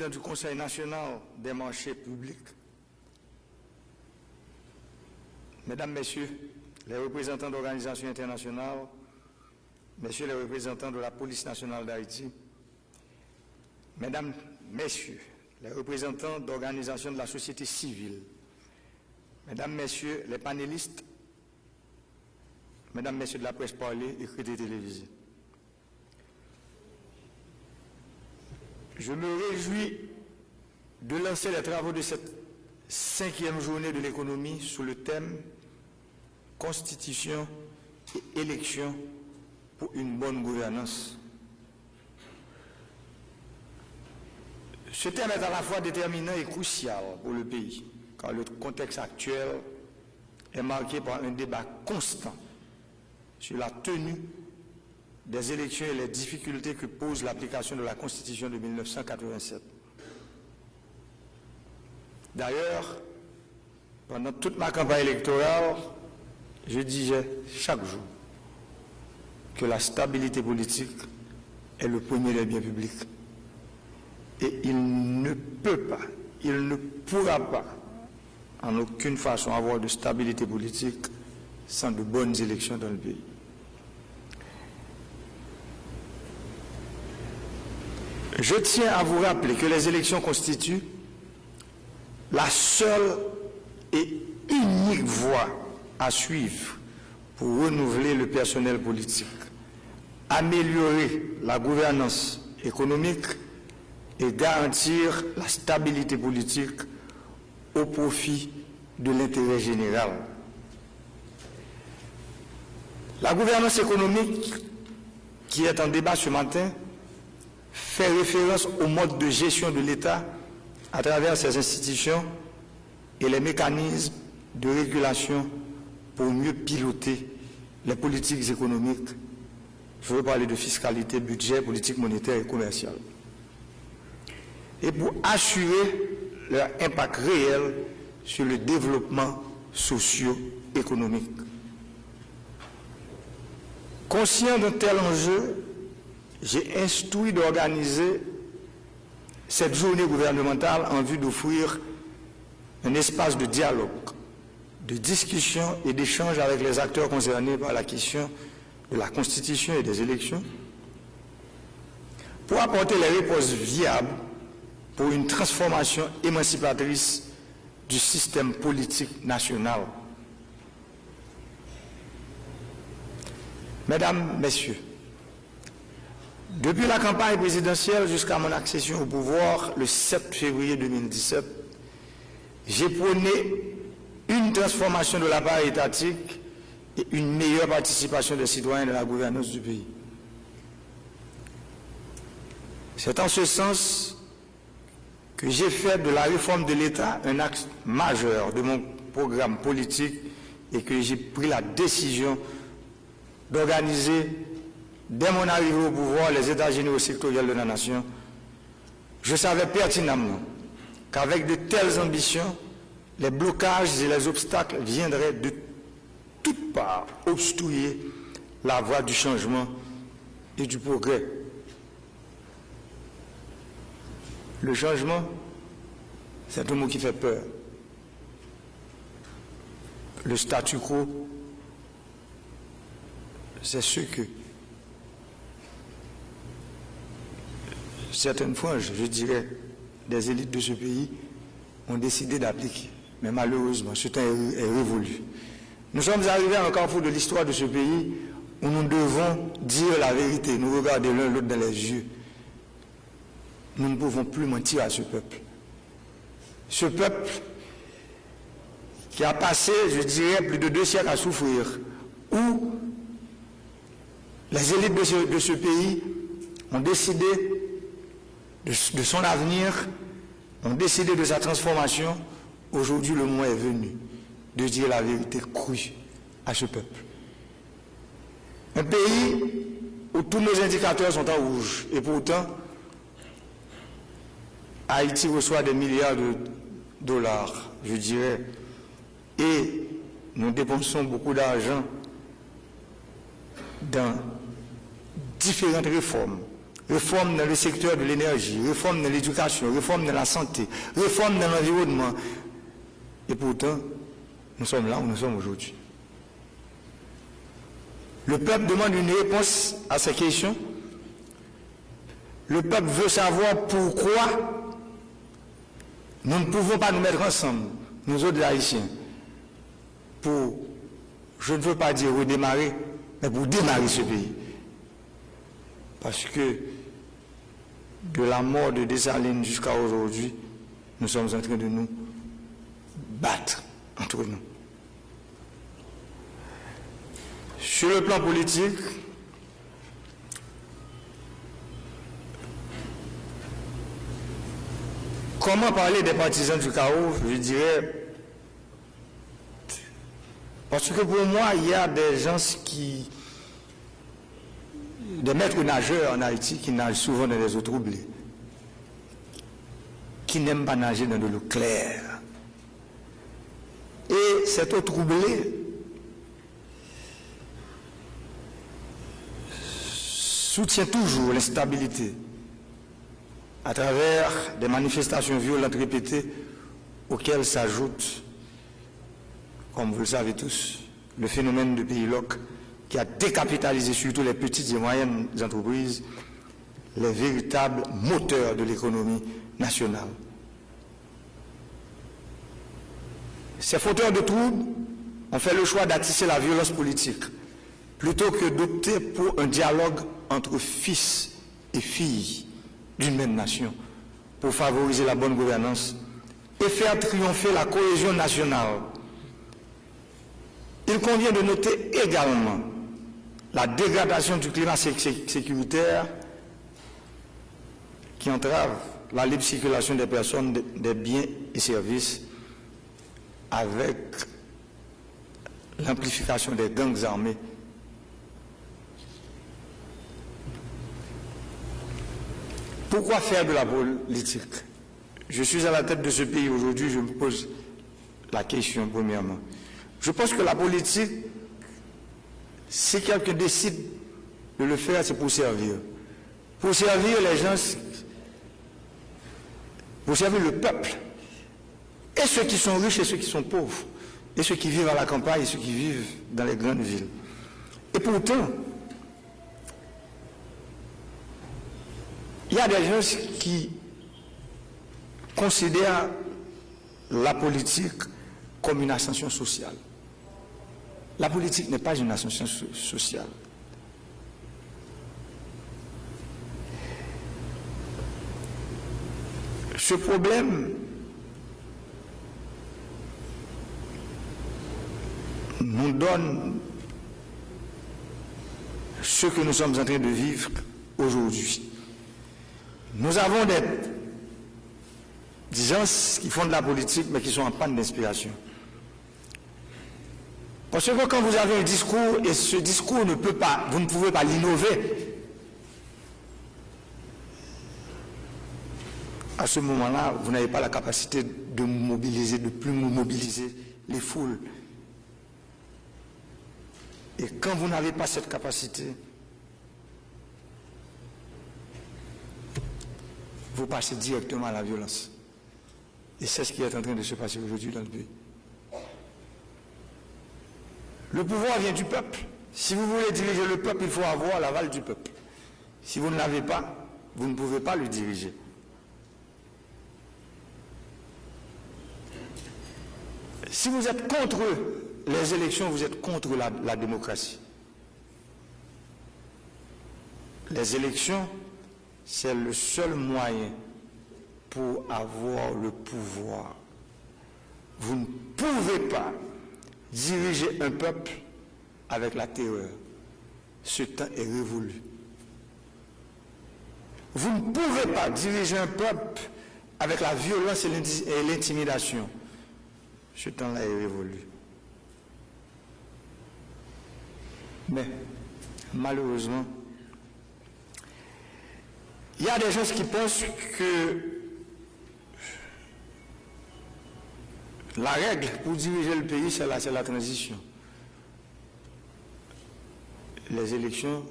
Du Conseil national des marchés publics, Mesdames, Messieurs, les représentants d'organisations internationales, Messieurs les représentants de la Police nationale d'Haïti, Mesdames, Messieurs, les représentants d'organisations de la société civile, Mesdames, Messieurs, les panélistes, Mesdames, Messieurs de la presse parlée, écrite et télévisée. Je me réjouis de lancer les travaux de cette 5e journée de l'économie sous le thème « Constitution et élections pour une bonne gouvernance ». Ce thème est à la fois déterminant et crucial pour le pays, car le contexte actuel est marqué par un débat constant sur la tenue des élections et les difficultés que pose l'application de la Constitution de 1987. D'ailleurs, pendant toute ma campagne électorale, je disais chaque jour que la stabilité politique est le premier des biens publics. Et il ne peut pas, il ne pourra pas, en aucune façon, avoir de stabilité politique sans de bonnes élections dans le pays. Je tiens à vous rappeler que les élections constituent la seule et unique voie à suivre pour renouveler le personnel politique, améliorer la gouvernance économique et garantir la stabilité politique au profit de l'intérêt général. La gouvernance économique qui est en débat ce matin fait référence au mode de gestion de l'État à travers ses institutions et les mécanismes de régulation pour mieux piloter les politiques économiques. Je veux parler de fiscalité, budget, politique monétaire et commerciale. Et pour assurer leur impact réel sur le développement socio-économique. Conscient d'un tel enjeu, j'ai instruit d'organiser cette journée gouvernementale en vue d'offrir un espace de dialogue, de discussion et d'échange avec les acteurs concernés par la question de la Constitution et des élections, pour apporter les réponses viables pour une transformation émancipatrice du système politique national. Mesdames, Messieurs, depuis la campagne présidentielle jusqu'à mon accession au pouvoir le 7 février 2017, j'ai prôné une transformation de l'appareil étatique et une meilleure participation des citoyens dans la gouvernance du pays. C'est en ce sens que j'ai fait de la réforme de l'État un axe majeur de mon programme politique et que j'ai pris la décision d'organiser dès mon arrivée au pouvoir les États généraux sectoriels de la nation. Je savais pertinemment qu'avec de telles ambitions, les blocages et les obstacles viendraient de toutes parts obstruer la voie du changement et du progrès. Le changement, c'est un mot qui fait peur. Le statu quo, c'est ce que certaines fois, je dirais, des élites de ce pays ont décidé d'appliquer. Mais malheureusement, ce temps est révolu. Nous sommes arrivés à un carrefour de l'histoire de ce pays où nous devons dire la vérité, nous regarder l'un l'autre dans les yeux. Nous ne pouvons plus mentir à ce peuple. Ce peuple qui a passé, je dirais, plus de 2 siècles à souffrir, où les élites de ce pays ont décidé de son avenir, ont décidé de sa transformation. Aujourd'hui, le moment est venu de dire la vérité crue à ce peuple. Un pays où tous nos indicateurs sont en rouge, et pourtant, Haïti reçoit des milliards de dollars, je dirais, et nous dépensons beaucoup d'argent dans différentes réformes réforme dans le secteur de l'énergie, réforme dans l'éducation, réforme dans la santé, réforme dans l'environnement. Et pourtant, nous sommes là où nous sommes aujourd'hui. Le peuple demande une réponse à ces questions. Le peuple veut savoir pourquoi nous ne pouvons pas nous mettre ensemble, nous autres Haïtiens, pour, je ne veux pas dire redémarrer, mais pour démarrer ce pays. Parce que de la mort de Dessalines jusqu'à aujourd'hui, nous sommes en train de nous battre entre nous. Sur le plan politique, comment parler des partisans du chaos, je dirais, parce que pour moi, il y a des gens des maîtres nageurs en Haïti qui nagent souvent dans des eaux troublées, qui n'aiment pas nager dans de l'eau claire. Et cette eau troublée soutient toujours l'instabilité à travers des manifestations violentes répétées auxquelles s'ajoute, comme vous le savez tous, le phénomène de pays loc qui a décapitalisé surtout les petites et moyennes entreprises, les véritables moteurs de l'économie nationale. Ces fauteurs de troubles ont fait le choix d'attiser la violence politique plutôt que d'opter pour un dialogue entre fils et filles d'une même nation pour favoriser la bonne gouvernance et faire triompher la cohésion nationale. Il convient de noter également la dégradation du climat sécuritaire qui entrave la libre circulation des personnes, des biens et services avec l'amplification des gangs armés. Pourquoi faire de la politique? Je suis à la tête de ce pays aujourd'hui, je me pose la question premièrement. Je pense que la politique, si quelqu'un décide de le faire, c'est pour servir. Pour servir les gens, pour servir le peuple. Et ceux qui sont riches et ceux qui sont pauvres. Et ceux qui vivent à la campagne et ceux qui vivent dans les grandes villes. Et pourtant, il y a des gens qui considèrent la politique comme une ascension sociale. La politique n'est pas une ascension sociale. Ce problème nous donne ce que nous sommes en train de vivre aujourd'hui. Nous avons des gens qui font de la politique mais qui sont en panne d'inspiration. Parce que quand vous avez un discours et ce discours ne peut pas, vous ne pouvez pas l'innover, à ce moment-là, vous n'avez pas la capacité de mobiliser, de plus mobiliser les foules. Et quand vous n'avez pas cette capacité, vous passez directement à la violence. Et c'est ce qui est en train de se passer aujourd'hui dans le pays. Le pouvoir vient du peuple. Si vous voulez diriger le peuple, il faut avoir l'aval du peuple. Si vous ne l'avez pas, vous ne pouvez pas le diriger. Si vous êtes contre les élections, vous êtes contre la démocratie. Les élections, c'est le seul moyen pour avoir le pouvoir. Vous ne pouvez pas diriger un peuple avec la terreur. Ce temps est révolu. Vous ne pouvez pas diriger un peuple avec la violence et l'intimidation. Ce temps-là est révolu. Mais, malheureusement, il y a des gens qui pensent que la règle pour diriger le pays, c'est la transition. Les élections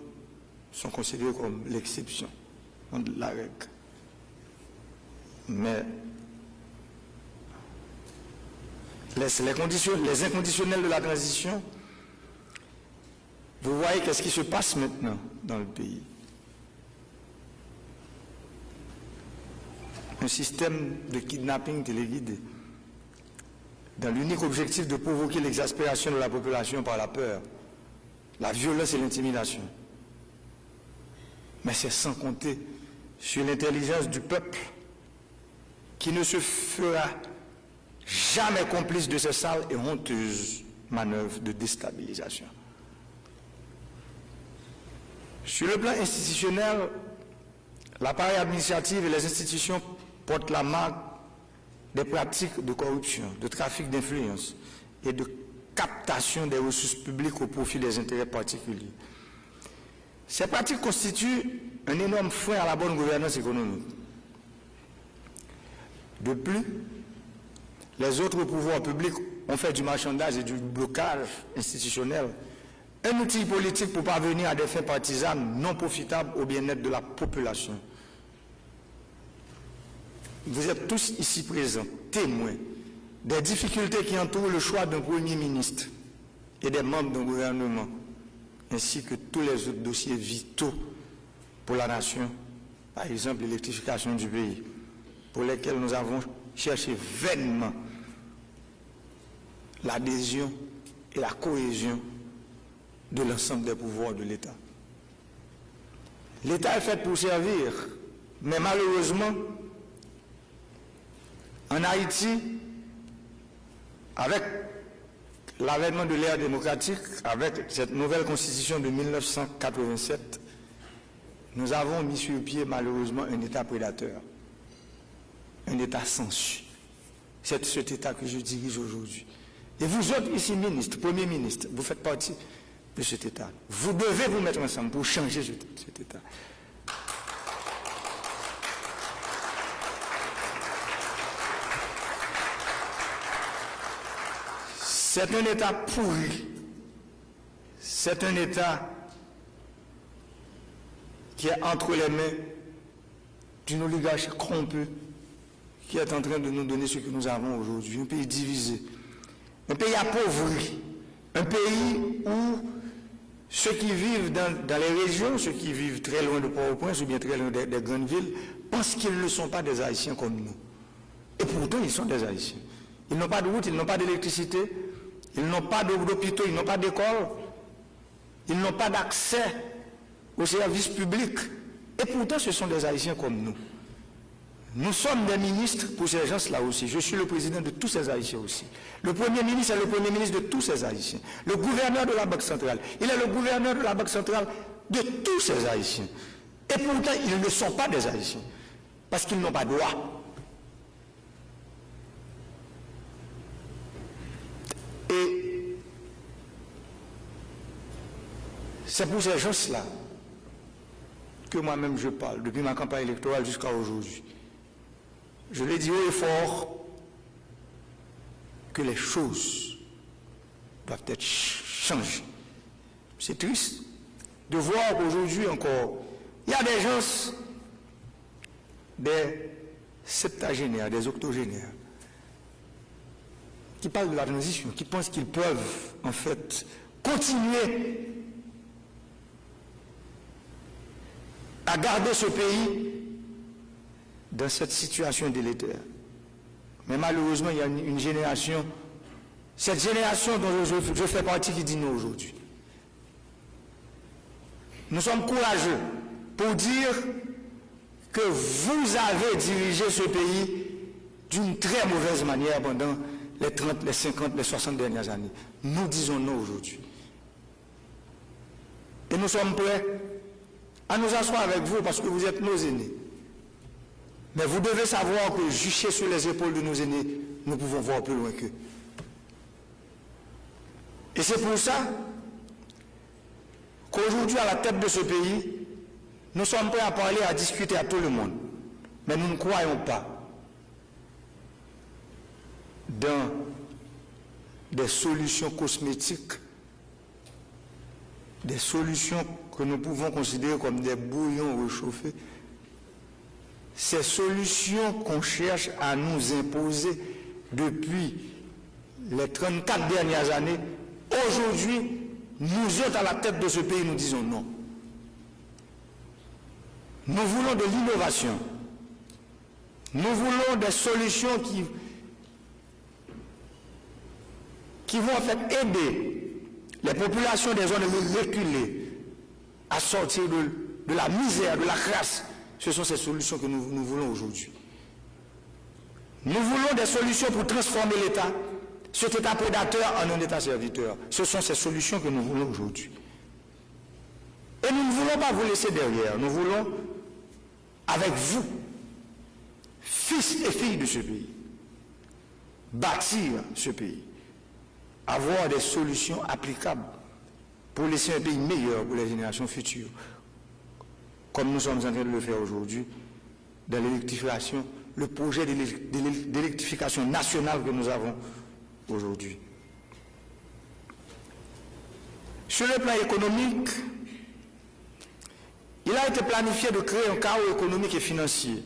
sont considérées comme l'exception. contre la règle. Mais les inconditionnels de la transition, vous voyez qu'est-ce qui se passe maintenant dans le pays. Un système de kidnapping téléguidé, dans l'unique objectif de provoquer l'exaspération de la population par la peur, la violence et l'intimidation. Mais c'est sans compter sur l'intelligence du peuple qui ne se fera jamais complice de ces sales et honteuses manœuvres de déstabilisation. Sur le plan institutionnel, l'appareil administratif et les institutions portent la marque des pratiques de corruption, de trafic d'influence et de captation des ressources publiques au profit des intérêts particuliers. Ces pratiques constituent un énorme frein à la bonne gouvernance économique. De plus, les autres pouvoirs publics ont fait du marchandage et du blocage institutionnel un outil politique pour parvenir à des fins partisanes non profitables au bien-être de la population. Vous êtes tous ici présents, témoins des difficultés qui entourent le choix d'un Premier ministre et des membres d'un gouvernement, ainsi que tous les autres dossiers vitaux pour la nation, par exemple l'électrification du pays, pour lesquels nous avons cherché vainement l'adhésion et la cohésion de l'ensemble des pouvoirs de l'État. L'État est fait pour servir, mais malheureusement, en Haïti, avec l'avènement de l'ère démocratique, avec cette nouvelle constitution de 1987, nous avons mis sur pied malheureusement un État prédateur, un État sensu. C'est cet État que je dirige aujourd'hui. Et vous autres ici, ministres, Premier ministre, vous faites partie de cet État. Vous devez vous mettre ensemble pour changer cet État. C'est un État pourri. C'est un État qui est entre les mains d'une oligarchie corrompue qui est en train de nous donner ce que nous avons aujourd'hui. Un pays divisé, un pays appauvri, un pays où ceux qui vivent dans les régions, ceux qui vivent très loin de Port-au-Prince ou bien très loin des grandes villes, pensent qu'ils ne sont pas des Haïtiens comme nous. Et pourtant, ils sont des Haïtiens. Ils n'ont pas de route, ils n'ont pas d'électricité, ils n'ont pas d'hôpitaux, ils n'ont pas d'école, ils n'ont pas d'accès aux services publics. Et pourtant, ce sont des Haïtiens comme nous. Nous sommes des ministres pour ces gens-là aussi. Je suis le président de tous ces Haïtiens aussi. Le Premier ministre est le Premier ministre de tous ces Haïtiens. Le gouverneur de la Banque centrale, il est le gouverneur de la Banque centrale de tous ces Haïtiens. Et pourtant, ils ne sont pas des Haïtiens. Parce qu'ils n'ont pas droit. Et c'est pour ces gens-là que moi-même je parle, depuis ma campagne électorale jusqu'à aujourd'hui. Je l'ai dit haut et fort que les choses doivent être changées. C'est triste de voir qu'aujourd'hui encore, il y a des gens, des septagénaires, des octogénaires, qui parlent de la transition, qui pensent qu'ils peuvent en fait continuer à garder ce pays dans cette situation délétère. Mais malheureusement, il y a une génération, cette génération dont je fais partie qui dit non aujourd'hui. Nous sommes courageux pour dire que vous avez dirigé ce pays d'une très mauvaise manière pendant les 30, les 50, les 60 dernières années. Nous disons non aujourd'hui. Et nous sommes prêts à nous asseoir avec vous parce que vous êtes nos aînés. Mais vous devez savoir que juché sur les épaules de nos aînés, nous pouvons voir plus loin qu'eux. Et c'est pour ça qu'aujourd'hui, à la tête de ce pays, nous sommes prêts à parler, à discuter à tout le monde. Mais nous ne croyons pas dans des solutions cosmétiques, des solutions que nous pouvons considérer comme des bouillons réchauffés ces solutions qu'on cherche à nous imposer depuis les 34 dernières années, aujourd'hui, nous autres à la tête de ce pays, nous disons non. Nous voulons de l'innovation. Nous voulons des solutions qui vont en fait aider les populations des zones reculées à sortir de la misère, de la crasse. Ce sont ces solutions que nous voulons aujourd'hui. Nous voulons des solutions pour transformer l'État, cet État prédateur, en un État serviteur. Ce sont ces solutions que nous voulons aujourd'hui. Et nous ne voulons pas vous laisser derrière. Nous voulons, avec vous, fils et filles de ce pays, bâtir ce pays, avoir des solutions applicables pour laisser un pays meilleur pour les générations futures, comme nous sommes en train de le faire aujourd'hui, dans l'électrification, le projet d'électrification nationale que nous avons aujourd'hui. Sur le plan économique, il a été planifié de créer un chaos économique et financier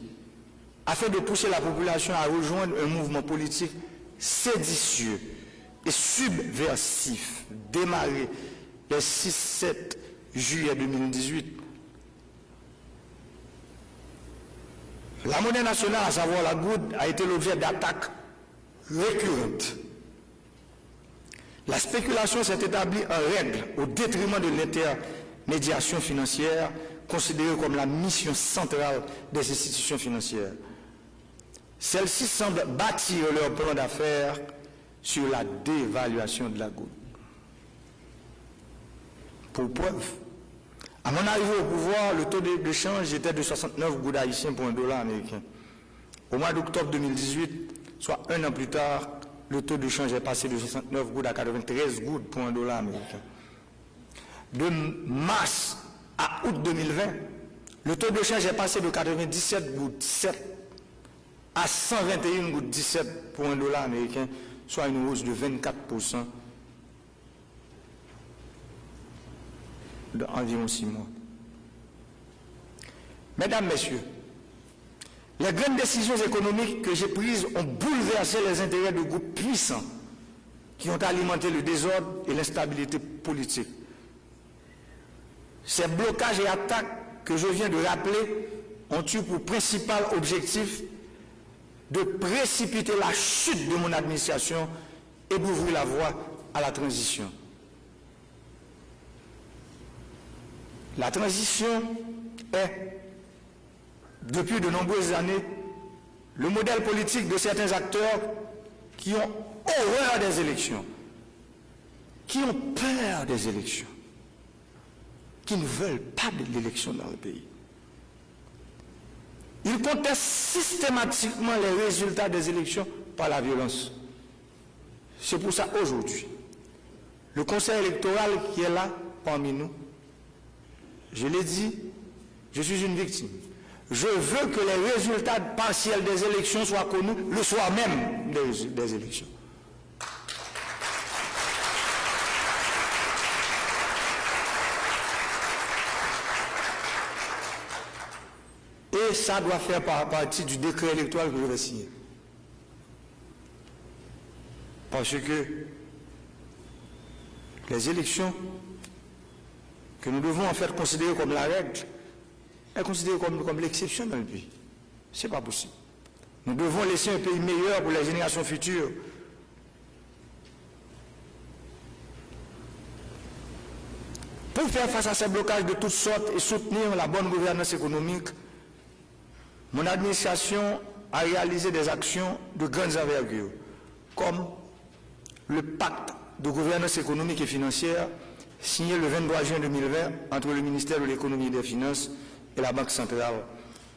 afin de pousser la population à rejoindre un mouvement politique séditieux et subversif démarré le 6-7 juillet 2018. La monnaie nationale, à savoir la goutte, a été l'objet d'attaques récurrentes. La spéculation s'est établie en règle au détriment de l'intermédiation financière, considérée comme la mission centrale des institutions financières. Celles-ci semblent bâtir leur plan d'affaires sur la dévaluation de la goutte. Pour preuve, à mon arrivée au pouvoir, le taux de change était de 69 gouttes haïtiens pour un dollar américain. Au mois d'octobre 2018, soit un an plus tard, le taux de change est passé de 69 gouttes à 93 gouttes pour un dollar américain. De mars à août 2020, le taux de change est passé de 97 gouttes 7 à 121 gouttes 17 pour un dollar américain, soit une hausse de 24% d'environ 6 mois. Mesdames, Messieurs, les grandes décisions économiques que j'ai prises ont bouleversé les intérêts de groupes puissants qui ont alimenté le désordre et l'instabilité politique. Ces blocages et attaques que je viens de rappeler ont eu pour principal objectif de précipiter la chute de mon administration et d'ouvrir la voie à la transition. La transition est, depuis de nombreuses années, le modèle politique de certains acteurs qui ont horreur des élections, qui ont peur des élections, qui ne veulent pas de l'élection dans le pays. Ils contestent systématiquement les résultats des élections par la violence. C'est pour ça aujourd'hui, le Conseil électoral qui est là parmi nous, je l'ai dit, je suis une victime. Je veux que les résultats partiels des élections soient connus le soir même des élections. Et ça doit faire partie du décret électoral que je vais signer. Parce que les élections que nous devons en fait considérer comme la règle est considérée comme l'exception dans le pays. Ce n'est pas possible. Nous devons laisser un pays meilleur pour les générations futures. Pour faire face à ces blocages de toutes sortes et soutenir la bonne gouvernance économique, mon administration a réalisé des actions de grande envergure, comme le pacte de gouvernance économique et financière signé le 23 juin 2020 entre le ministère de l'Économie et des Finances et la Banque centrale,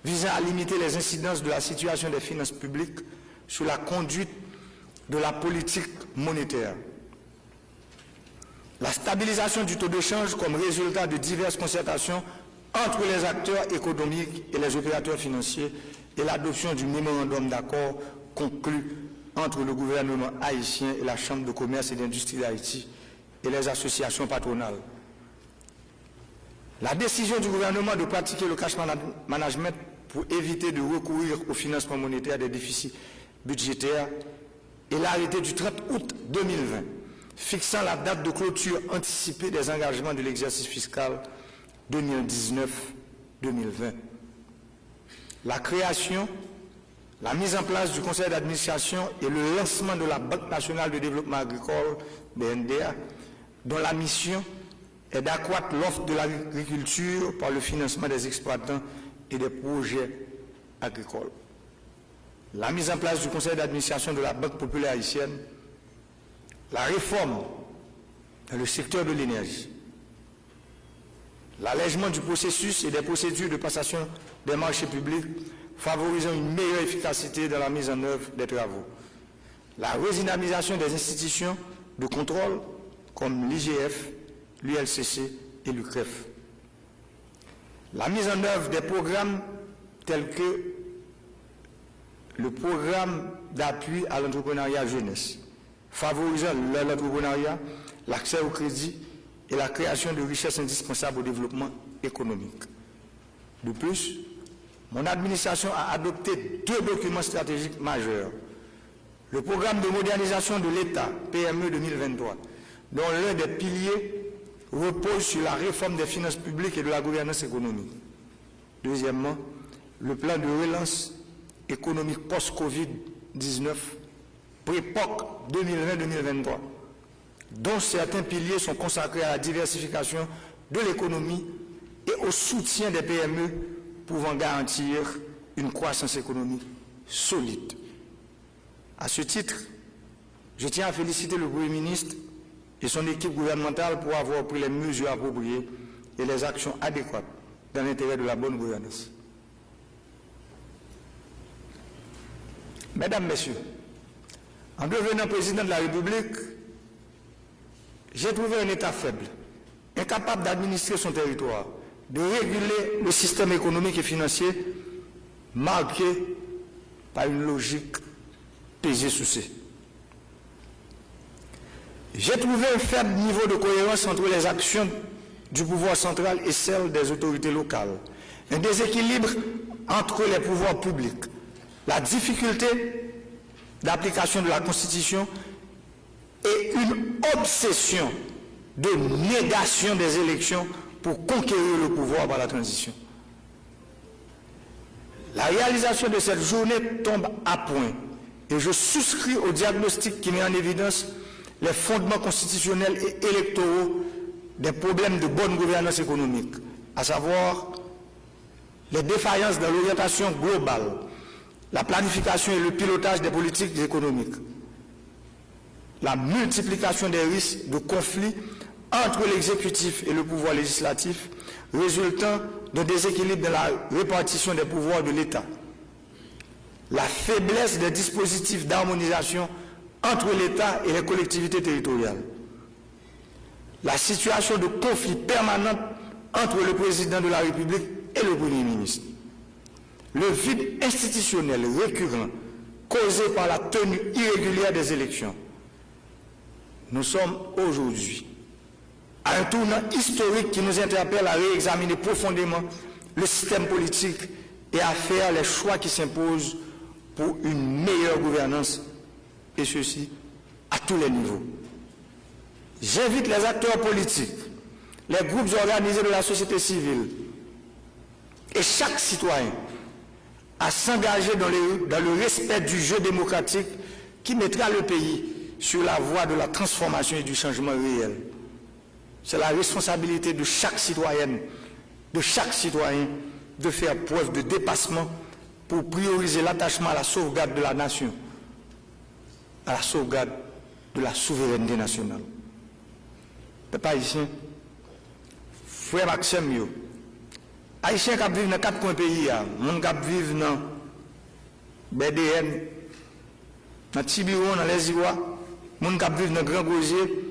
visant à limiter les incidences de la situation des finances publiques sur la conduite de la politique monétaire. La stabilisation du taux de change comme résultat de diverses concertations entre les acteurs économiques et les opérateurs financiers et l'adoption du mémorandum d'accord conclu entre le gouvernement haïtien et la Chambre de commerce et d'industrie d'Haïti et les associations patronales. La décision du gouvernement de pratiquer le cash management pour éviter de recourir au financement monétaire des déficits budgétaires et l'arrêté du 30 août 2020 fixant la date de clôture anticipée des engagements de l'exercice fiscal 2019-2020. La création, la mise en place du conseil d'administration et le lancement de la Banque nationale de développement agricole, BNDA, dont la mission est d'accroître l'offre de l'agriculture par le financement des exploitants et des projets agricoles. La mise en place du conseil d'administration de la Banque populaire haïtienne, la réforme dans le secteur de l'énergie, l'allègement du processus et des procédures de passation des marchés publics favorisant une meilleure efficacité dans la mise en œuvre des travaux, la redynamisation des institutions de contrôle comme l'IGF, l'ULCC et l'UCREF, la mise en œuvre des programmes tels que le programme d'appui à l'entrepreneuriat jeunesse, favorisant l'entrepreneuriat, l'accès au crédit et la création de richesses indispensables au développement économique. De plus, mon administration a adopté 2 documents stratégiques majeurs. Le programme de modernisation de l'État, PME 2023, dont l'un des piliers repose sur la réforme des finances publiques et de la gouvernance économique. Deuxièmement, le plan de relance économique post-Covid-19, pré-POC 2020-2023, dont certains piliers sont consacrés à la diversification de l'économie et au soutien des PME pouvant garantir une croissance économique solide. À ce titre, je tiens à féliciter le Premier ministre et son équipe gouvernementale pour avoir pris les mesures appropriées et les actions adéquates dans l'intérêt de la bonne gouvernance. Mesdames, Messieurs, en devenant président de la République, j'ai trouvé un État faible, incapable d'administrer son territoire, de réguler le système économique et financier marqué par une logique pesée sous C. J'ai trouvé un faible niveau de cohérence entre les actions du pouvoir central et celles des autorités locales, un déséquilibre entre les pouvoirs publics, la difficulté d'application de la Constitution et une obsession de négation des élections pour conquérir le pouvoir par la transition. La réalisation de cette journée tombe à point et je souscris au diagnostic qui met en évidence les fondements constitutionnels et électoraux des problèmes de bonne gouvernance économique, à savoir les défaillances dans l'orientation globale, la planification et le pilotage des politiques économiques, la multiplication des risques de conflits entre l'exécutif et le pouvoir législatif, résultant d'un déséquilibre dans la répartition des pouvoirs de l'État, la faiblesse des dispositifs d'harmonisation entre l'État et les collectivités territoriales, la situation de conflit permanent entre le président de la République et le Premier ministre, le vide institutionnel récurrent causé par la tenue irrégulière des élections. Nous sommes aujourd'hui à un tournant historique qui nous interpelle à réexaminer profondément le système politique et à faire les choix qui s'imposent pour une meilleure gouvernance, et ceci à tous les niveaux. J'invite les acteurs politiques, les groupes organisés de la société civile et chaque citoyen à s'engager dans le respect du jeu démocratique qui mettra le pays sur la voie de la transformation et du changement réel. C'est la responsabilité de chaque citoyenne, de chaque citoyen, de faire preuve de dépassement pour prioriser l'attachement à la sauvegarde de la nation, à la sauvegarde de la souveraineté nationale. Peuple haïtien, frère Maxime, yo, haïtien qui vivent dans 4 coins pays, moun qui vivent dans BDN, dans Tibiron, dans les Irois, moun qui vivent dans Grand Gosier,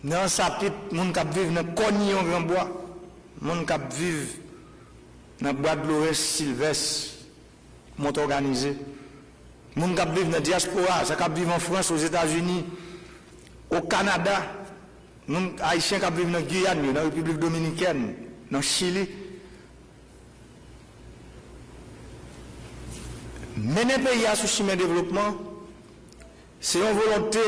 dans Sapit, moun qui vivent dans Cognon Grand Bois, moun qui vivent dans Bois de Lorès, Sylvestre, Mont Organisé, moun qui vivent dans diaspora, ça qui vivent en France, aux États-Unis, au Canada, moun haïtiens qui vivent dans Guyane, dans la République dominicaine, dans Chili. mener le pays à sous chemin de développement, c'est une volonté,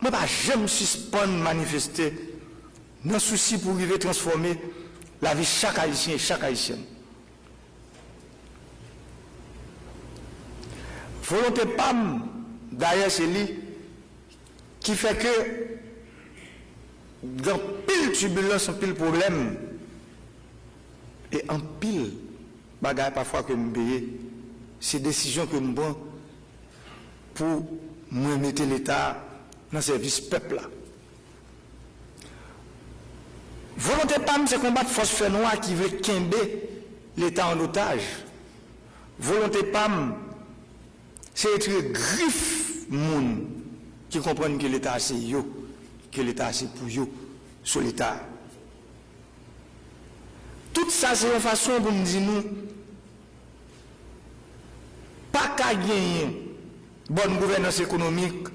moi pas jamais suspendre manifester, dans le souci pour arriver à transformer la vie de chaque Haïtien et chaque Haïtienne. Volonté PAM, d'ailleurs, c'est lui qui fait que dans pile turbulence, en pile problème, et en pile bagaille parfois que nous payons, c'est décision que nous prenons pour nous mettre l'État dans le service peuple là. Volonté PAM, c'est combattre force fer noire qui veut quimber l'État en otage. Volonté PAM, c'est être griffe moun qui comprennent que l'État c'est yo, que l'État c'est pour yo, sur l'État. Tout ça c'est une façon pour nous dire nous, pas qu'à gagner bonne gouvernance économique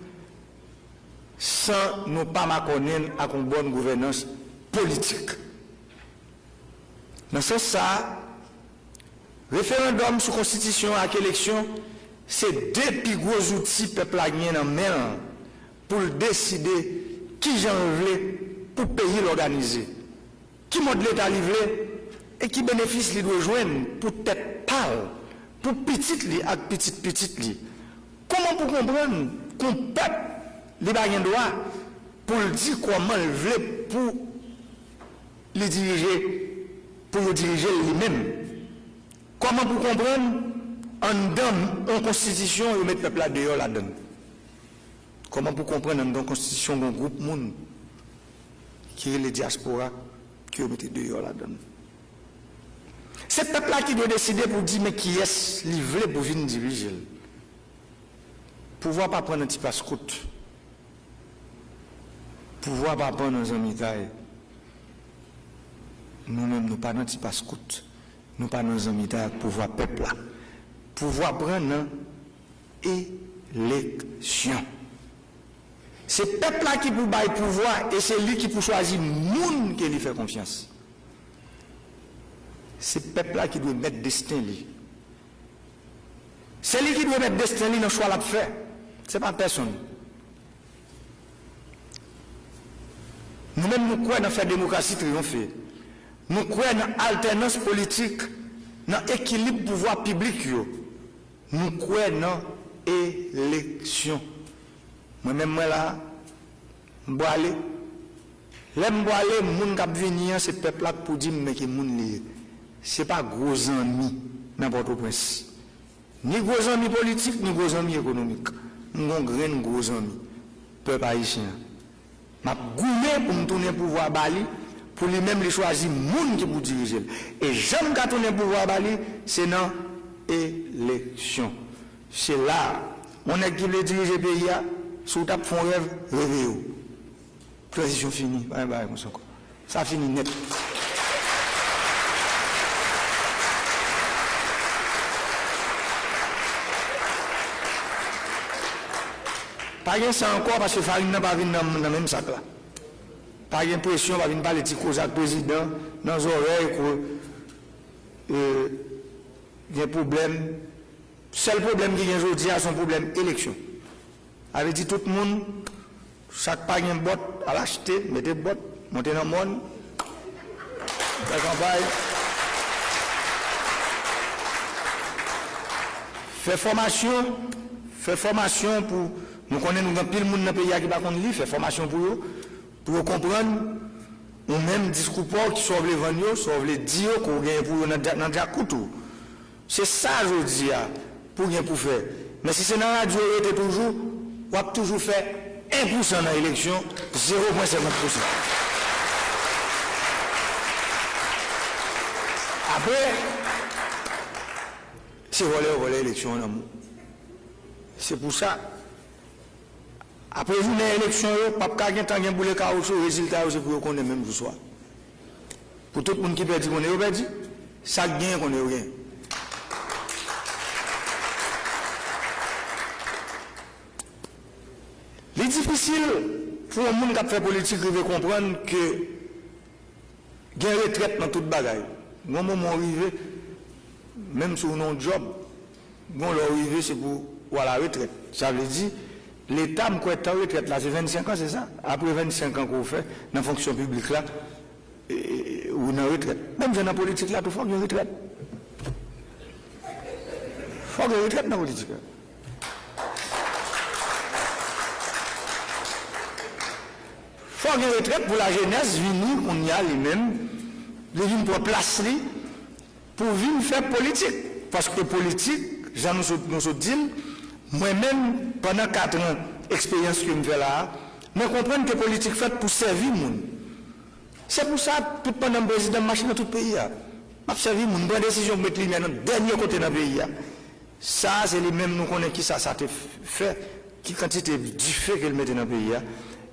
sans nous pas m'accorder à une bonne gouvernance politique. Dans ce sens, référendum sur constitution à élection, c'est deux plus gros outils peuple a gagné en main pour décider qui j'en veux pour payer l'organiser. Qui mode l'État livré et qui bénéfice li doit joindre pour tête pâle, pour petite li ak petite li. Comment pour comprendre qu'on peuple li ba gen droit pour dire comment il veut pour les diriger, pour le diriger lui-même. Comment pour comprendre en constitution, ils mettent le peuple dehors là-dedans. Comment pour comprendre en constitution d'un groupe monde qui est les diaspora qui ont mis dehors là-dedans. C'est le peuple-là qui doit décider pour dire mais qui est livré pour venir diriger. Pouvoir pas prendre un petit passe-route. Pouvoir pas prendre un amitaille. Nous-mêmes, nous pas dans un petit passe-route. Nous pas dans un amitaille pouvoir peuple là. Pouvoir prendre élection. C'est le peuple là qui peut bailler pouvoir et c'est lui qui peut choisir le monde qui lui fait confiance. C'est le peuple là qui doit mettre destin lui. C'est lui qui doit mettre destin lui dans le choix là faire. Ce n'est pas personne. Nous-mêmes nous croyons dans faire démocratie triompher. Nous croyons dans alternance politique, dans l'équilibre pouvoir public. Nous croyons dans l'élection. Moi-même, moi là, je vais aller. Là, je vais aller, les gens qui viennent, c'est le peuple là pour dire que les gens ce n'est pas gros amis, n'importe où. Ni gros amis politiques, ni gros amis économiques. Nous avons gros amis, peuple haïtien. Je vais goûter pour me tourner le pouvoir à Bali, pour lui-même choisir les gens qui pour diriger. Et j'aime qu'à tourner le pouvoir à Bali, c'est dans l'élection. C'est là, on est qui veut diriger le pays, si vous faites un rêve, rêvez-vous. Transition finie, ça finit net. Pas de ça encore parce que Farine n'a pas vu dans le même sac là. Pas de pression, pas de parler de cause à président dans les oreilles il y a un problème. Le seul problème qu'il y a aujourd'hui, c'est son problème élection. Avait dit tout le monde, chaque pas un bot à l'acheter, mettez bot, montez dans le monde, la campagne. Fait formation pour. Nous connaissons nous pile monde dans le pays qui pas contre lui, fait formation pour eux, pour comprendre, ou même discours qui sauve les vagnes, sauve les dieux qu'on gagne pour eux dans le couteau. C'est ça, je dis, pour rien pour faire. Mais si c'est dans la radio, il était toujours, on a toujours fait 1% dans l'élection, 0,50%. Après, c'est voler l'élection. C'est pour ça. Après une élection, pas de temps pour les cas où le résultat c'est pour qu'on ait même du soir. Pour tout le monde qui perd, qu'on est perdu, ça gagne qu'on est rien. C'est difficile pour un monde qui a fait politique de comprendre que il y a une retraite dans toute bagaille. Au moment où on arrive, même si on a un job, bon, l'arrivée, c'est pour à la retraite. Ça veut dire, l'État, me croit en retraite, là, c'est 25 ans, c'est ça? Après 25 ans qu'on fait, dans la fonction publique, là, ou dans la retraite. Même dans la politique, là, il faut qu'il y ait une retraite. Il faut qu'il y ait une retraite dans la politique. Il faut qu'il y ait une retraite pour la jeunesse, venir, on y a les mêmes, les vignes pour placer, pour venir faire politique. Parce que politique, j'en nous dit, moi-même, pendant 4 ans, expérience que je fais là, je comprends que la politique est faite pour servir le monde. C'est pour ça que pendant le président marche dans tout le pays. Je servi le monde, je décision de mettre les dans le dernier côté dans le pays. Ça, c'est les mêmes nous connaissons qui ça te fait, qui quantité du fait qu'elle mette dans le pays.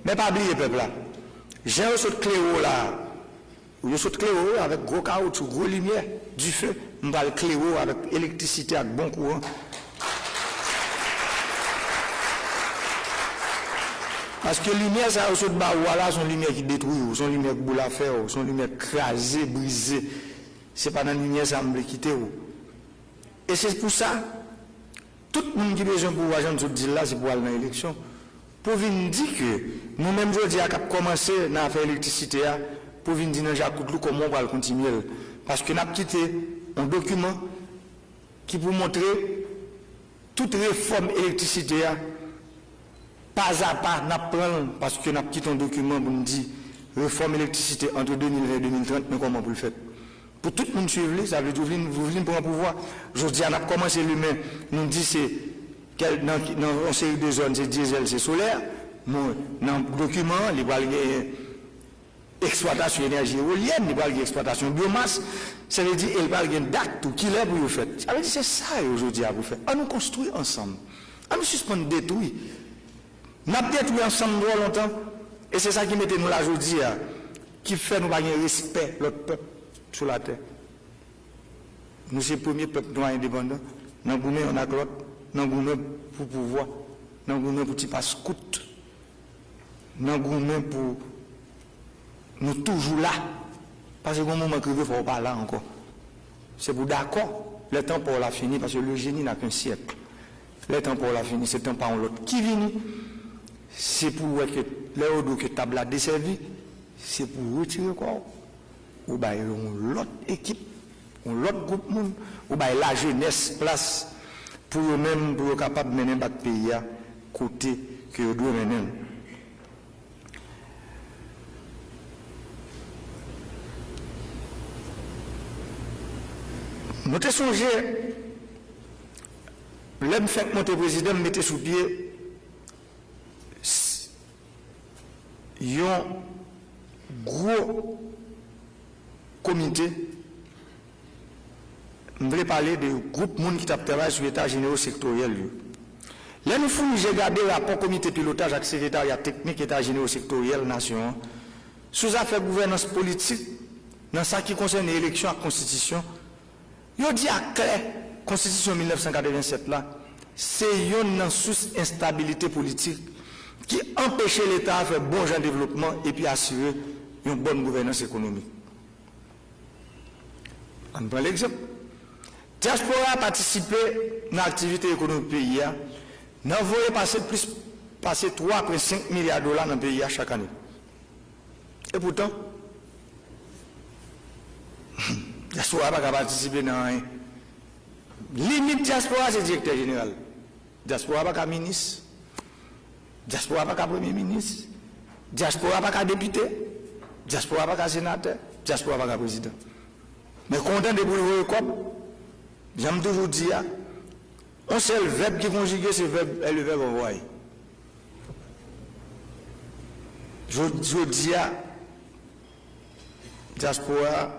Mais pas oublier le peuple là. J'ai un saut de cléo là. Ou un saut de cléo avec gros caoutchouc, gros lumière, du feu. On va le cléo avec électricité, avec bon courant. Parce que lumière, ça au saut de voilà, son lumière qui détruit, son lumière qui boule à faire, son lumière crasée, brisée. C'est pas dans la lumière ça me quitter. Et c'est pour ça, tout le monde qui a besoin de pouvoir, j'en dis là, c'est pour aller dans l'élection. Pour venir dire que nous-mêmes, aujourd'hui, à commencer à faire l'électricité, pour venir dire comment on va continuer. Parce que nous avons quitté un document qui pour montrer toute réforme électricité, pas à pas, nous prenons, parce que nous avons quitté un document pour nous dire réforme électricité entre 2020 et 2030, mais comment vous le faites? Pour tout le monde suivre, ça veut dire que vous venez pour un pouvoir. Aujourd'hui, on a commencé l'humain, nous dit c'est dans une série de zones, c'est diesel, c'est solaire. Dans le document, il y a exploitation d'énergie éolienne, il y a exploitation de biomasse. Ça veut dire qu'il y a une date tout qui est pour vous faire. Ça veut dire c'est ça aujourd'hui à vous faire. On nous construit ensemble. On nous suspend de détruire. Nous avons détruit ensemble longtemps. Et c'est ça qui mettait nous là aujourd'hui, qui fait nous avoir un respect l'autre peuple sur la terre. Nous sommes le premier peuple noir indépendant. Nous avons on a l'autre. Nous avons pour pouvoir. Nous avons pour petit pas scout. Nous avons pour nous toujours là. Parce que au moment que il faut pas là encore. C'est pour d'accord. Le temps pour la finir parce que le génie n'a qu'un siècle. Le temps pour la finir, c'est le temps pour l'autre. Qui vient? C'est pour que les que table a desservi, c'est pour retirer quoi? Ou bien l'autre équipe, ou l'autre groupe monde, ou bien la jeunesse place pour eux-mêmes, pour être capable de mener notre pays à côté que nous devons mener. Nous avons songé, l'homme fait que mon président mettait sous pied un gros comité. Je voulais parler de groupe monde qui travaille sur l'état général sectoriel. Là, nous fouillons, j'ai regardé le rapport comité pilotage avec secrétariat technique état général sectoriel nation. Sous affaires gouvernance politique, dans ce qui concerne l'élection à la constitution, il dit à clair, constitution 1987 là, c'est une source instabilité politique qui empêchait l'État à faire bon genre de développement et puis assurer une bonne gouvernance économique. On prend l'exemple. Diaspora a participé dans l'activité économique du pays. Nous avons passer 3,5 milliards de dollars dans le pays chaque année. Et pourtant, diaspora n'a pas participé dans rien. Limite diaspora, c'est directeur général. Diaspora n'a pas ministre. Diaspora n'a pas premier ministre. Diaspora n'a pas député. Diaspora n'a pas sénateur. Diaspora n'a pas président. Mais content de vous comme j'aime toujours dire, on sait le verbe qui conjugue, c'est le verbe envoyer. Je dis à diaspora,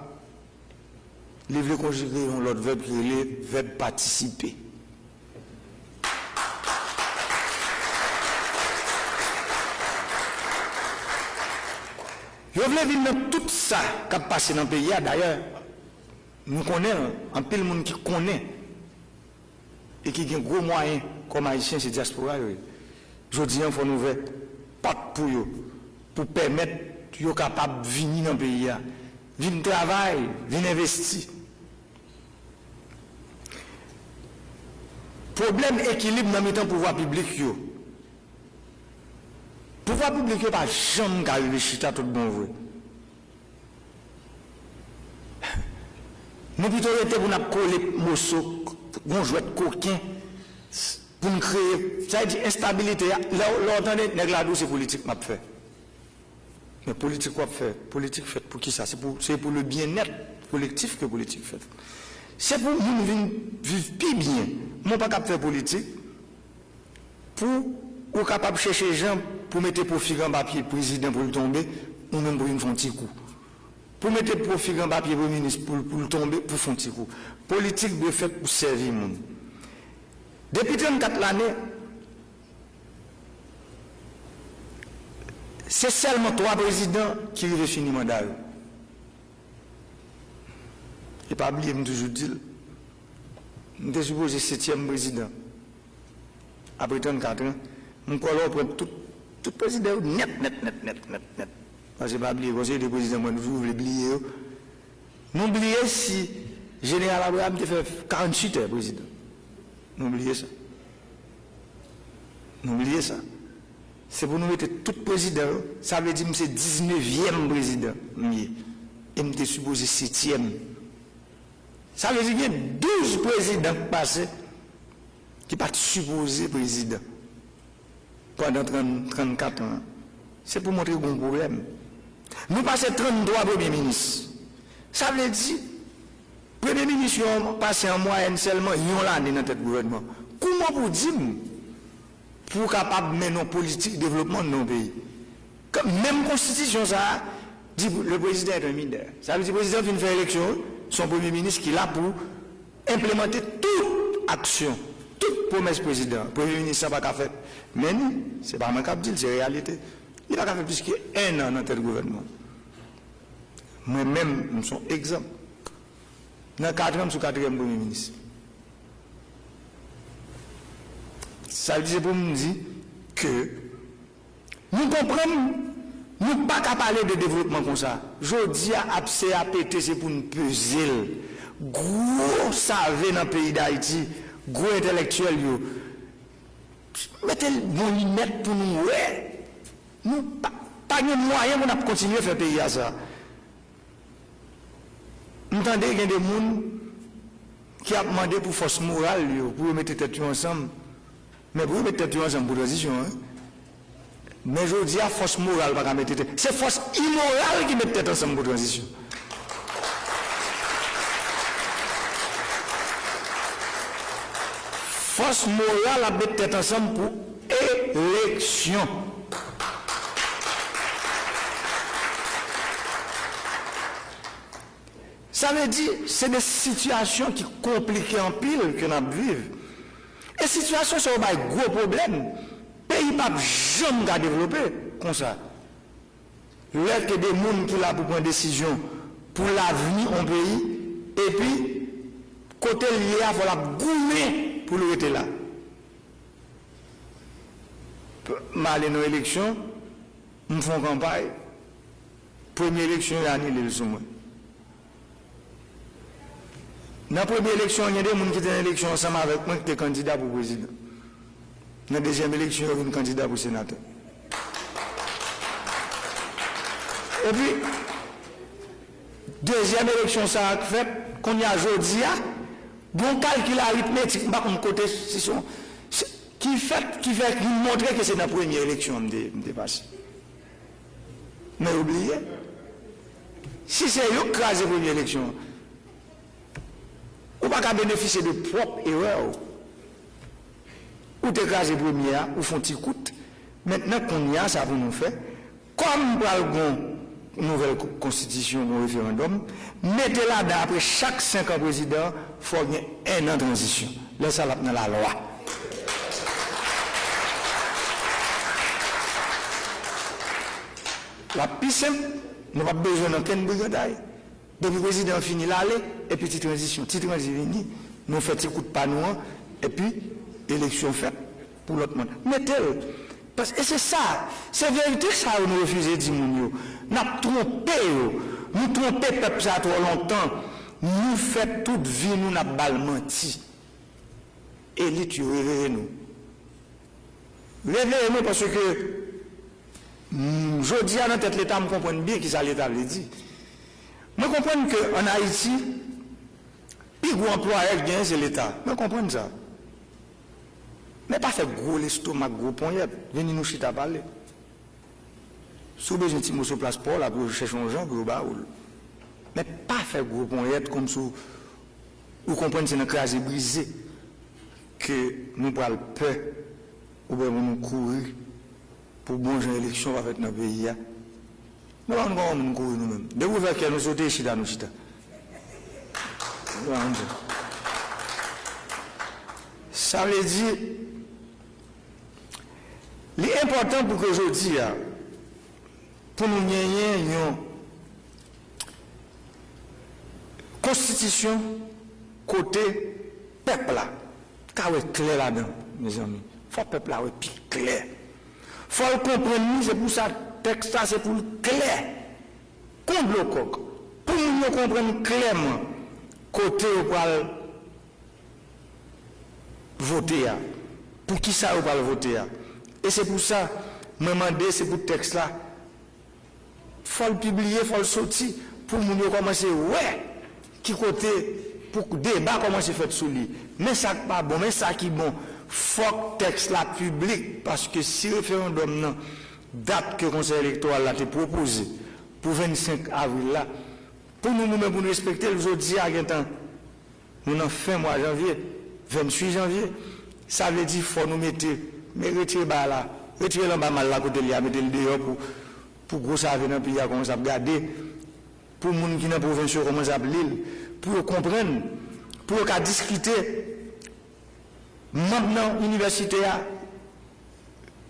il veut conjuguer l'autre verbe qui est le verbe participer. Je voulais dire dans tout ça qui a passé dans le pays, d'ailleurs, nous connaissons, un peu le monde qui connaît et qui a un gros moyen comme haïtien, c'est diaspora. Je dis qu'il faut nous ouvrir porte pour eux, pour permettre qu'ils soient capables de venir dans le pays, venir travailler, venir investir. Problème équilibre dans le pouvoir public. Pouvoir public n'est pas jamais arrivé chita tout bon vrai. Nous plutôt été pour nous coller morceaux, bon jouet coquin pour nous créer, ça veut dire instabilité. Là entendez, nèg c'est politique m'a fait. Mais politique quoi fait? Politique fait pour qui ça? C'est pour le bien-être collectif que politique fait. C'est pour nous vivre plus bien. Moi pas capable faire politique pour ou capable chercher les gens pour mettre profil en papier président pour le tomber ou même pour une font petit coup. Pour mettre profil en papier pour ministre pour le tomber pour font petit coup. Politique doit faire pour servir le monde. Depuis 34 l'année, c'est seulement 3 présidents qui ont fini le mandat. Et pas oublier, je toujours dit, je suis supposé 7e président. Après 34 ans, je prends tout président net. Parce que je ne pas oublier, le conseil des présidents, moi, nous oublier. Nous oublions si le général Abraham a fait 48 heures président. Nous oublions ça. Nous oublions ça. C'est pour nous mettre tout président, ça veut dire que c'est 19e président. Et je suis supposé 7e. Ça veut dire qu'il y a 12 présidents passés qui ne sont pas supposés président pendant 34 ans. C'est pour montrer qu'on a un problème. Nous passons 33 premiers ministres. Ça veut dire que les premiers ministres ont passé en moyenne seulement une année dans notre gouvernement. Comment vous dire pour capable de mener une politique de développement de nos pays? Même constitution, ça dit le président est un mineur. Ça veut dire que le président vient faire élection, son premier ministre qui est là pour implémenter toute action, toute promesse président. Le premier ministre n'a pas fait. Mais ce n'est pas un cap dire, c'est réalité. Il n'a pas fait plus qu'un an dans notre gouvernement. Moi-même, nous sommes exemples. Dans 4 ans, je suis 4e premier ministre. Ça veut dire pour me dire que nous comprenons, nous ne pouvons pas parler de développement comme ça. Je dis à CAPT, c'est pour nous peser. Gros savez dans le pays d'Haïti, gros intellectuel, mettez le bon limite pour nous. Nous pas de moyen pour continuer à faire pays à ça. Vous entendez qu'il y a des gens qui ont demandé pour force morale, pour mettre tête ensemble. Mais pour mettre tête ensemble pour transition. Mais je dis à force morale, pas mettre tête. C'est force immorale qui met tête ensemble pour transition. Force morale à mettre tête ensemble pour élection. Ça veut dire que c'est des situations qui compliquées en pile que nous vivons. Et situations sont un gros problème. Le pays n'a jamais développé comme ça. Là, il y a des gens qui sont là pour prendre des décisions pour l'avenir du pays. Et puis, côté lié, il faut la goumer pour le rester là. Mal dans l'élection, nous faisons campagne. Première élection, il y a annulé le sommet. Dans la première élection, il y a des gens qui étaient dans l'élection ensemble avec moi qui étaient candidats pour président. Dans la deuxième élection, il y a un candidat pour sénateur. Et puis, deuxième élection, ça a fait, qu'on y a aujourd'hui, bon calcul arithmétique, par contre, côté, qui montre que c'est la première élection de passé. Mais oubliez, si c'est eux qui crasent la première élection, ou pas qu'à bénéficier de propres erreurs. Ou t'écraser première, ou font petit coup. Maintenant qu'on y a, ça pour nous faire. Comme pour une nouvelle constitution, un référendum, mettez-la dedans après chaque 5 ans président, il faut qu'il y ait un an de transition. Là, ça dans la loi. La plus simple, nous n'avons pas besoin d'aucune brigade. Depuis le président finit l'aller, et puis petite transition finie, nous faisons petit coup de panneau, et puis élection faite pour l'autre monde. Mettez-le. Parce que c'est ça, c'est vérité ça que nous refusons de dire. Nous avons trompé, nous trompé le peuple ça trop longtemps. Nous faisons toute vie, nous n'avons pas menti. élite, réveillez-nous. Réveillez-nous parce que je dis à notre tête l'État, je comprends bien qui ça l'État veut dire. Je comprends qu'en Haïti, le plus gros employeur c'est l'État. Je comprends ça. Mais pas faire gros l'estomac, gros poignet, venez nous chita parler. Si vous avez besoin de petit mot sur place pour là, pour chercher un gens, pour vous baoul. Mais pas faire gros poignet comme si vous comprenez que c'est une crase brisée que nous parlons peur ou bien nous courir pour bon genre élection avec notre pays. Nous allons courir nous-mêmes. De vous faire que nous sautons chita nous chita. Ça veut dire, l'important pour que je dise, pour nous gagner une constitution côté peuple là, car c'est clair là-dedans, mes amis. Il faut que le peuple là soit plus clair. Il faut le comprendre, c'est pour ça que le texte c'est pour le clair. Comme le coq. Pour nous comprendre clairement, côté où va voter, pour qui ça va voter. Et c'est pour ça, je me demande, c'est pour le texte là, il faut le publier, il faut le sortir, pour nous commencer, ouais, qui côté, pour que le débat commence à faire sous lui. Mais ça n'est pas bon, mais ça qui est bon, il faut que le texte là public, parce que si le référendum, non, date que le conseil électoral a été proposé, pour 25 avril là, pour nous-mêmes, pour nous respecter, les autres dire à temps, nous en fin mois janvier, 28 janvier, ça veut dire qu'il faut nous mettre, mais retirer là, retirer là, mal là, côté là, mettre le dehors pour gros savoir dans le pays, comment ça regarder, pour les gens qui sont dans la province, comment ça l'île, pour comprendre, pour discuter. Maintenant, l'université,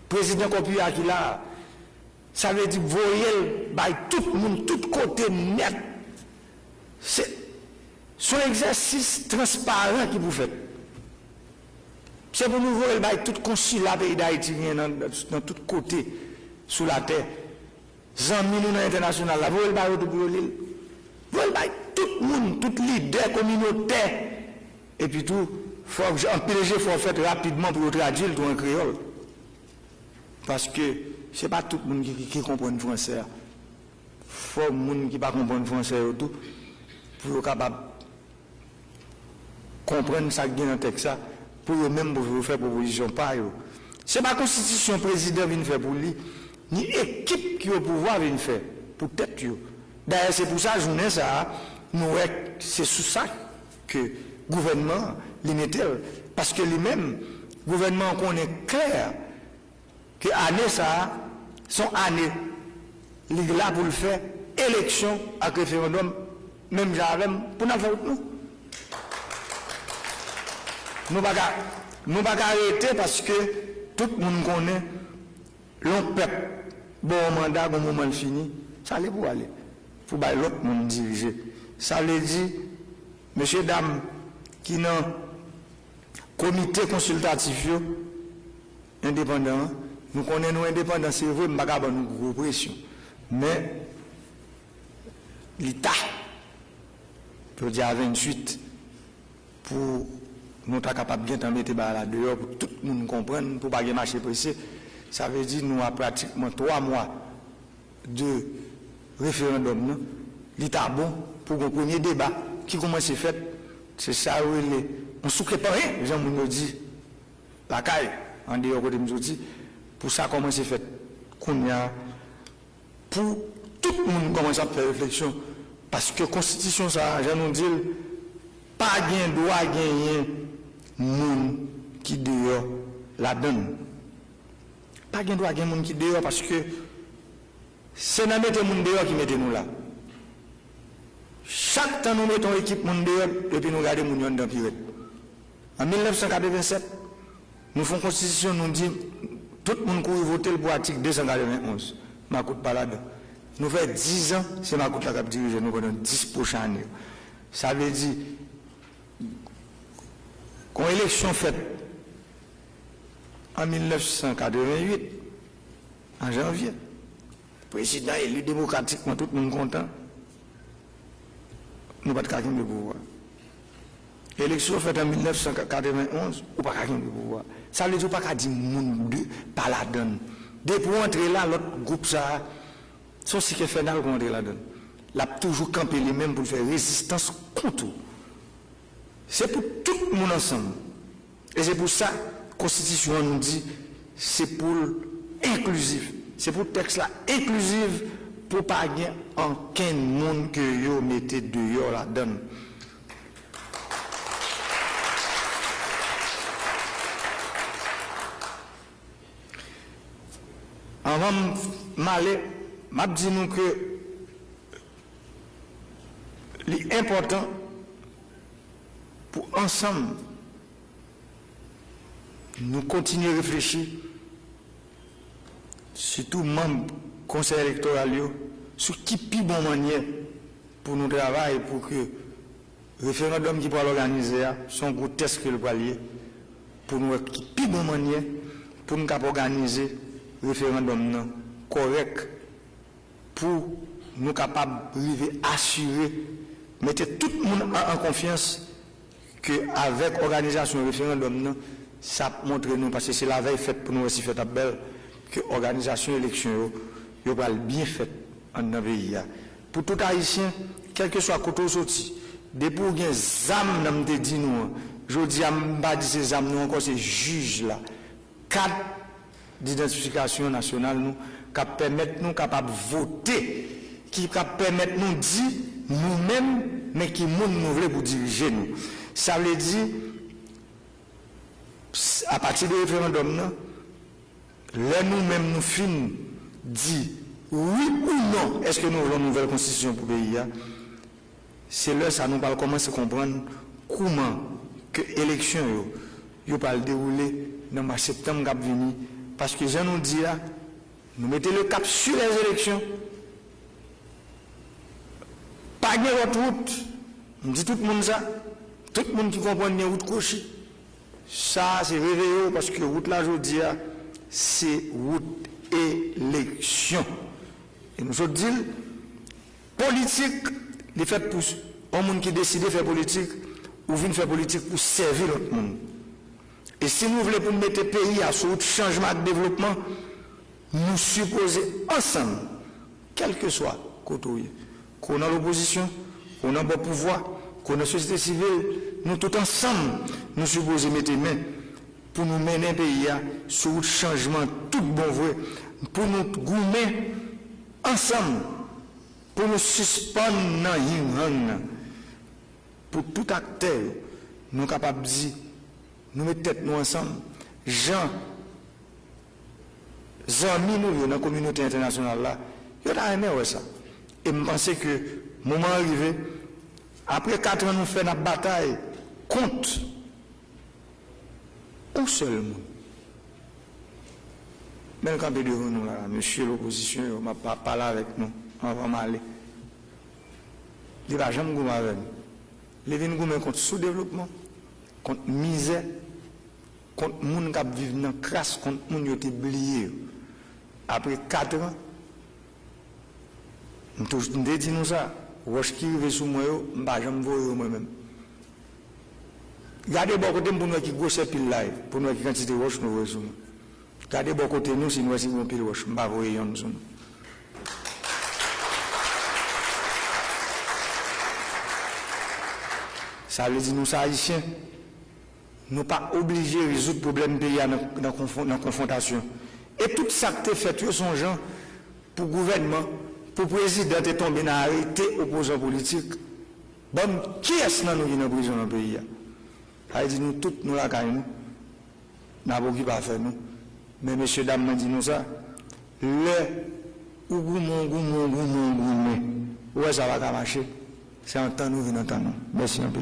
président Kopia qui là, ça veut dire voyez tout le monde, tout côté net. C'est son exercice transparent qui vous fait. C'est pour nous voir tout consulat pays d'Haïti dans tous côtés sous la terre. Zami nous international là, vous voyez tout pour l'île. Vous voyez tout le monde, tout leader communautaire. Et puis tout, faut en PDG faut faire rapidement pour traduire tout en créole. Parce que ce n'est pas tout le monde qui comprend le français. Il faut que les gens qui ne comprennent pas le français tout, pour être capable de comprendre ce qui est dans le texte, pour eux-mêmes pour faire proposition par eux. Ce n'est pas la constitution président qui vient faire pour lui, ni l'équipe qui est au pouvoir vient faire pour tête. D'ailleurs, c'est pour ça, journée ça, c'est sous ça que le gouvernement limite. Parce que lui-même, le gouvernement connaît clair que l'année ça, son année, il est là pour le faire, élection avec référendum, même j'avais pour nous faire nous. Nous ne pouvons pas arrêter parce que tout le monde connaît l'on peuple, bon mandat, bon moment fini, ça allait pour aller. Pour l'autre monde diriger. Ça veut dire, messieurs, dames, qui dans le comité consultatif indépendant, nous connaissons indépendants, c'est vrai, nous n'avons pas de grosse pression. Mais l'État, je dis à 28, pour nous être capables de mettre là dehors, pour tout le monde comprendre, pour ne pas marcher pressé, ça veut dire que nous avons pratiquement 3 mois de référendum. L'État bon pour un premier débat qui commence à faire, c'est ça où il est. On ne souffre pas rien, les gens me disent, la caille, en dehors de me dit, pour ça commence à faire, pour tout le monde commence à faire réflexion, parce que la Constitution, ça, je nous dis, pas gain droit gagner monde qui dehors la donne. Pas gain droit gagner monde qui dehors parce que c'est dans mettre monde dehors qui mettez nous là. Chaque temps nous mettons équipe monde dehors et puis nous regardons monde dans pirate. En 1987, nous faisons constitution, nous dit tout le monde court voter pour l'article 291. Ma coûte pas là-dedans. Nous faisons 10 ans, c'est ma coûte la cap dirigée, nous pendant 10 prochaines années. Ça veut dire qu'on élection faite en 1988, en janvier, le président élu démocratiquement, tout le monde content, nous pas de quelqu'un de pouvoir. Élection faite en 1991, ou pas qu'à le pouvoir. Ça veut dire pas qu'à dire monde de pas la donne. Dès pour entrer là, l'autre groupe ça, son cycle final pour entrer là dedans. L'a toujours campé les mêmes pour faire résistance contre. C'est pour tout le monde ensemble. Et c'est pour ça que la Constitution nous dit c'est pour inclusif. C'est pour le texte là inclusif pour pas gagner aucun monde que vous mettez dehors là-dedans. Avant de m'aller, je dis nous que l'important pour ensemble nous continuer à réfléchir, surtout membres du conseil électoral, sur qui plus bonne manière pour nous travailler pour que le référendum qui pourra l'organiser son grotesque que le poilier, pour nous qui plus bonne manière pour nous organiser le référendum correct pour nous capables d'assurer, mettre tout le monde en confiance qu'avec l'organisation du référendum, ça montre nous, parce que c'est la veille faite pour nous aussi faire belle, que l'organisation de l'élection va bien faite dans le pays. Pour tout Haïtien, quel que soit le côté sorti, depuis qu'il y a des âmes, je dis à ces âmes, nous encore ces juges là, cadre d'identification nationale, nous, qui permettent nous capables de voter, qui permettent nous de dire nous-mêmes, mais qui nous voulons pour diriger nous. Ça veut dire, à partir du référendum, là nous-mêmes nous finissons dire oui ou non, est-ce que nous voulons une nouvelle constitution pour le pays? C'est là ça nous va commencer à comprendre comment que l'élection va dérouler dans le mois de septembre qui va venir. Parce que je nous dis là, nous mettons le cap sur les élections. Pas de votre route. On dit tout le monde ça. Tout le monde qui comprend bien route cochée. Ça, c'est réveillé parce que route là, je dis, c'est route élection. Et nous autres disons, politique, les fait pour un monde qui décide de faire politique, ou vient faire politique pour servir l'autre monde. Et si nous voulons mettre le pays à ce changement de développement, nous supposons ensemble, quel que soit côté, qu'on a l'opposition, qu'on a le pouvoir, qu'on a la société civile, nous tous ensemble, nous supposons mettre les mains pour nous mener un pays à ce changement tout bon vrai, pour nous goumer ensemble, pour nous suspendre dans l'Iran, pour tout acteur, nous sommes capables de dire, nous mettons tête nous ensemble, gens, amis nous dans la communauté internationale là, ils ont aimé ça. Et je pense que le moment arrivé, après 4 ans, nous faisons notre bataille contre un seul monde. Même quand devant nous là, monsieur l'opposition, il m'a pas parlé avec nous, on va m'aller. Il va jamais gouverner avec nous. Les vins gouverner contre sous-développement, contre misère, contre les gens qui vivent dans la crasse, contre les gens qui ont été oubliés. Après 4 ans, nous avons dit nous ça. Roche qui arrive sur moi, je ne vais jamais voir moi-même. Gardez bon côté pour nous qui gauche pile live, pour nous qui quantité de roche nous voyons sur nous. Gardez bon côté nous si nous avons pile roche, je ne vais pas voir nous. Ça veut dire nous, Haïtiens, nous ne sommes pas obligés de résoudre le problème pays dans la confrontation. Et tout ça qui est fait, sont gens pour le gouvernement, pour le président, est tombé dans l'arrêté opposant politique. Bon, qui est-ce que nous qui sommes en prison dans le pays? Ça veut dire nous, tous, nous la gagnons. Nous n'avons pas fait nous. Mais messieurs, dames, dit nous ça. Le goumon, ouais, ça va marcher. C'est un temps, nous venons en temps. Merci un peu.